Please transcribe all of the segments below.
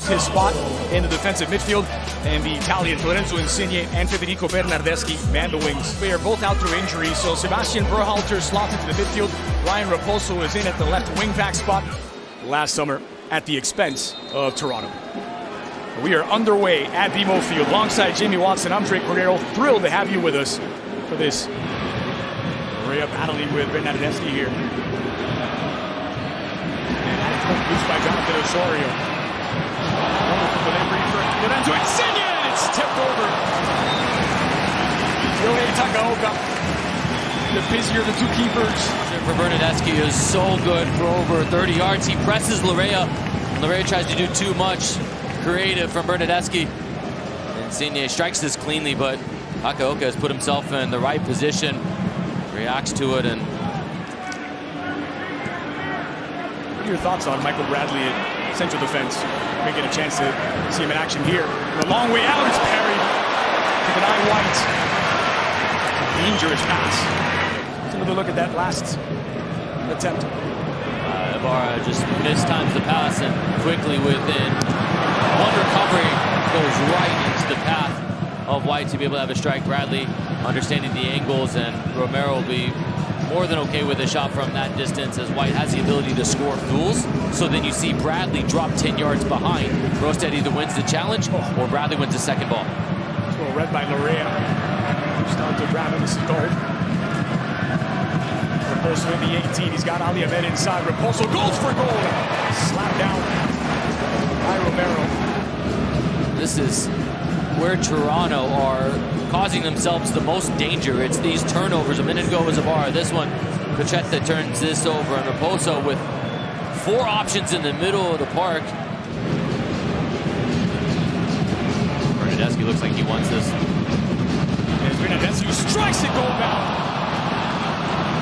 lost his spot in the defensive midfield, and the Italians Lorenzo Insigne and Federico Bernardeschi man the wings. They are both out through injury, so Sebastian Berhalter slots into the midfield. Ryan Raposo is in at the left wing back spot last summer at the expense of Toronto. We are underway at BMO Field alongside Jamie Watson. I'm Drake Cordero. Thrilled to have you with us for this. Rhea battling with Bernardeschi here. Loose by Jonathan Osorio. Wonderful delivery for Lorenzo Insigne. It's tipped over. Yohei Takaoka, the busier of the two keepers. For Bernardeschi is so good for over 30 yards. He presses Larea. Larea tries to do too much. Creative from Bernardeschi. Insigne strikes this cleanly, but Takaoka has put himself in the right position. Reacts to it, and what are your thoughts on Michael Bradley at central defense? We get a chance to see him in action here. A long way out, it's parried to deny White. Dangerous pass. Let's have another look at that last attempt. Ibarra just mistimes the pass and quickly within one recovery goes right into the path of White to be able to have a strike. Bradley understanding the angles, and Romero will be more than okay with a shot from that distance, as White has the ability to score fouls. So then you see Bradley drop 10 yards behind. Rosted either wins the challenge or Bradley wins the second ball. Well read by Larea. Starting to grab him. This is gold. Raposo in the 18. He's got Ali Ahmed inside. Raposo goes for goal. Slapped down by Romero. This is where Toronto are causing themselves the most danger. It's these turnovers. A minute ago was Ibarra. This one, Pachetta turns this over, and Raposo with 4 options in the middle of the park. Bernardeschi looks like he wants this. And Bernardeschi strikes it goal bound.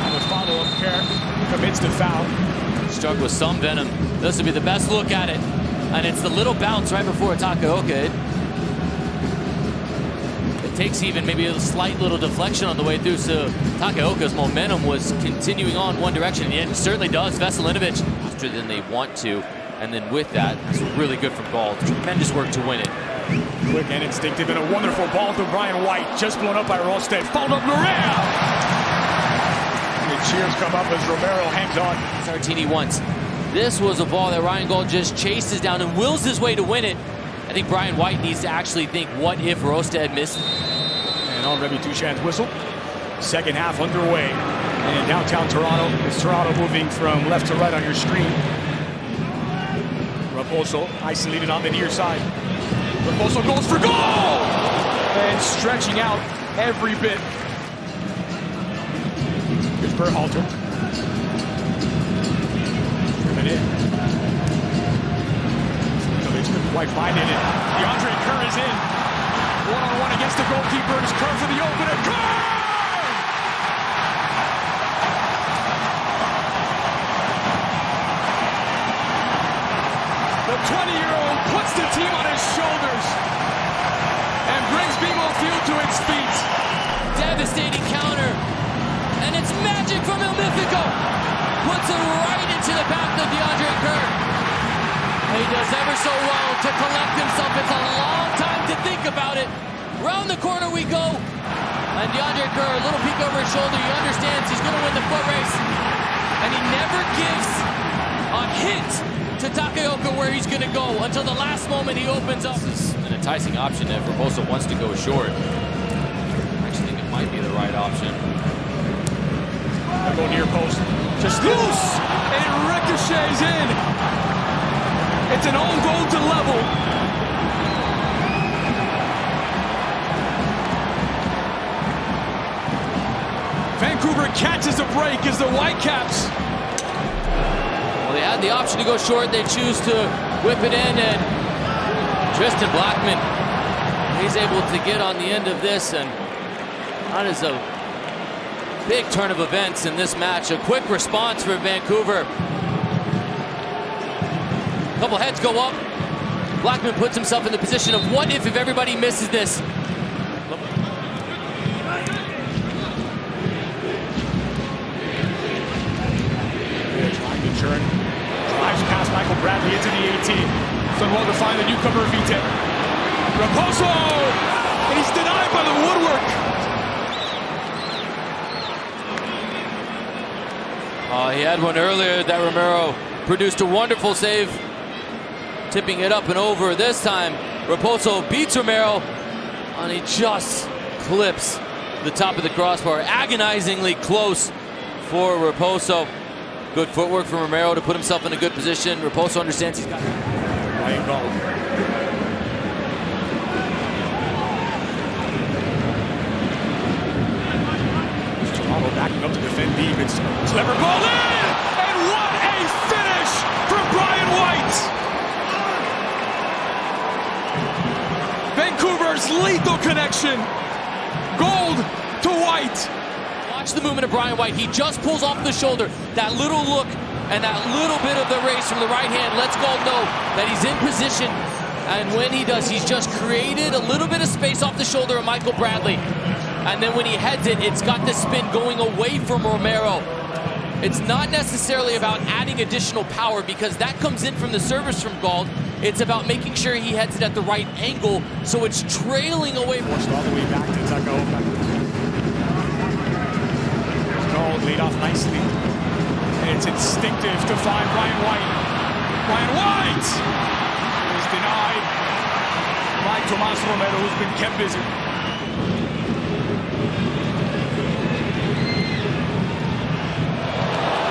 And the follow-up care commits the foul. Struck with some venom. This would be the best look at it. And it's the little bounce right before Takaoka. It takes even maybe a slight little deflection on the way through, so Takaoka's momentum was continuing on one direction, and it certainly does. Veselinovic faster than they want to, and then with that, it's really good from Gall. Tremendous work to win it. Quick and instinctive, and a wonderful ball to Brian White, just blown up by Rosted. Fouled up Larea! And the cheers come up as Romero hangs on. Sartini once. This was a ball that Ryan Gall just chases down and wills his way to win it. I think Brian White needs to actually think, what if Rosted missed? And on Remy Touchan's whistle. Second half underway in downtown Toronto. It's Toronto moving from left to right on your screen. Raposo isolated on the near side. Raposo goes for goal! And stretching out every bit. Here's Berhalter. Driven in. White finding it. DeAndre Kerr is in. One-on-one against the goalkeeper. It's Kerr for the opener. Kerr! The 20-year-old puts the team on his shoulders and brings BMO Field to its feet. Devastating counter. And it's magic from El Mifico. Puts it right into the back of DeAndre Kerr. He does ever so well to collect himself. It's a long time to think about it. Round the corner we go. And DeAndre Kerr, a little peek over his shoulder. He understands he's going to win the foot race. And he never gives a hint to Takaoka where he's going to go until the last moment he opens up. This is an enticing option if Raposo wants to go short. I actually think it might be the right option. Go near post. Just loose! And it ricochets in. It's an own goal to level. Vancouver catches a break as the Whitecaps. Well, they had the option to go short. They choose to whip it in, and Tristan Blackman, he's able to get on the end of this, and that is a big turn of events in this match. A quick response for Vancouver. A couple heads go up. Blackman puts himself in the position of what if everybody misses this. Trying to turn. Drives past Michael Bradley into the 18. Done well to find the newcomer, Vite. Raposo! And he's denied by the woodwork. He had one earlier that Romero produced a wonderful save, tipping it up and over. This time, Raposo beats Romero, and he just clips the top of the crossbar. Agonizingly close for Raposo. Good footwork from Romero to put himself in a good position. Raposo understands he's got it. Ryan Gauld. Toronto backing up to defend deep. It's clever ball in! And what a finish from Brian White! Vancouver's lethal connection. Gauld to White. Watch the movement of Brian White. He just pulls off the shoulder. That little look and that little bit of the race from the right hand lets Gauld know that he's in position. And when he does, he's just created a little bit of space off the shoulder of Michael Bradley. And then when he heads it, it's got the spin going away from Romero. It's not necessarily about adding additional power because that comes in from the service from Gauld. It's about making sure he heads it at the right angle so it's trailing away. Forced all the way back to Tucko. Gauld laid off nicely. And it's instinctive to find Brian White. Brian White is denied by Tomas Romero, who's been kept busy.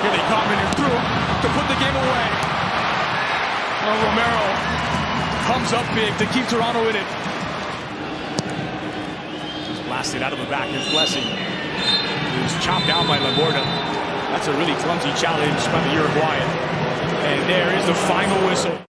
Here they come, and they're through to put the game away. Well, Romero comes up big to keep Toronto in it. Just blasted out of the back is Blessing. He was chopped down by Laborda. That's a really clumsy challenge by the Uruguayan. And there is the final whistle.